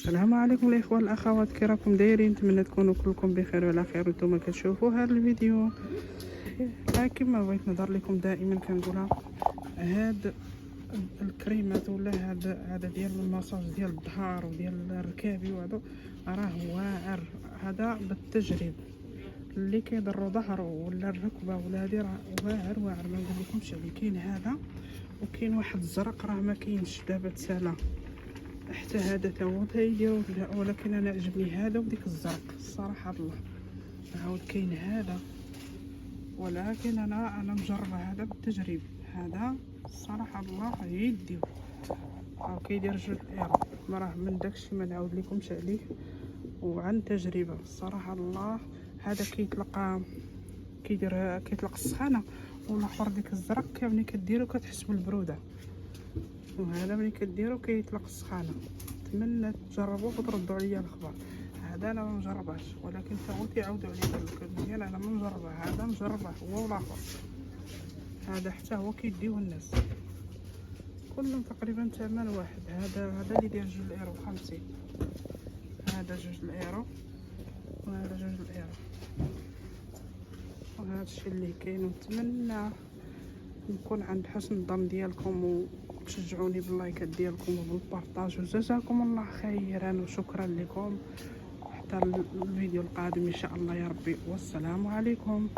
السلام عليكم الاخوه الاخوات، كي راكم دايرين؟ نتمنى تكونوا كلكم بخير وعلى خير. نتوما كتشوفوا هذا الفيديو كما بغيت نهضر لكم دائما كنقولها، هاد الكريمات ولا هذا ديال المساج ديال الظهر وديال الركابي وهذا راه واعر. هذا بالتجريب اللي كيضروا ظهره ولا الركبه ولا هذه راه واعر ما نقول لكمش عليه. كاين هذا وكاين واحد الزرق راه ما كاينش دابا تسالى حتى هذا تا هو تيديرو، ولكن انا عجبني هذا وديك الزرق الصراحه الله. عاود كاين هذا، ولكن انا مجربه هذا بالتجريب. هذا الصراحه الله يديو راه كيدير 2 ايرو، ما راه من داكشي ما نعاود لكمش عليه وعن تجربه الصراحه الله. هذا كيطلق السخانه، والاخر ديك الزرق ملي كديرو كتحس بالبروده، وهذا ملي كديرو كيطلق السخانه. نتمنى تجربوه وتردوا عليا الخبر. هذا انا ما مجرباش، ولكن تا هو تيعاودوا عليا مزيان. انا ما مجربه، هذا مجربه هو والاخر. هذا حتى هو كيديوه الناس كلهم تقريبا ثمن واحد. هذا اللي داير 2 ايرو 50. هذا 2 ايرو وهذا 2 ايرو. وهذا الشيء اللي كاين. ونتمنى نكون عند حسن الظن ديالكم وتشجعوني باللايكات ديالكم وبالبارطاج، وجزاكم الله خيرا وشكرا لكم. حتى الفيديو القادم ان شاء الله يا ربي، والسلام عليكم.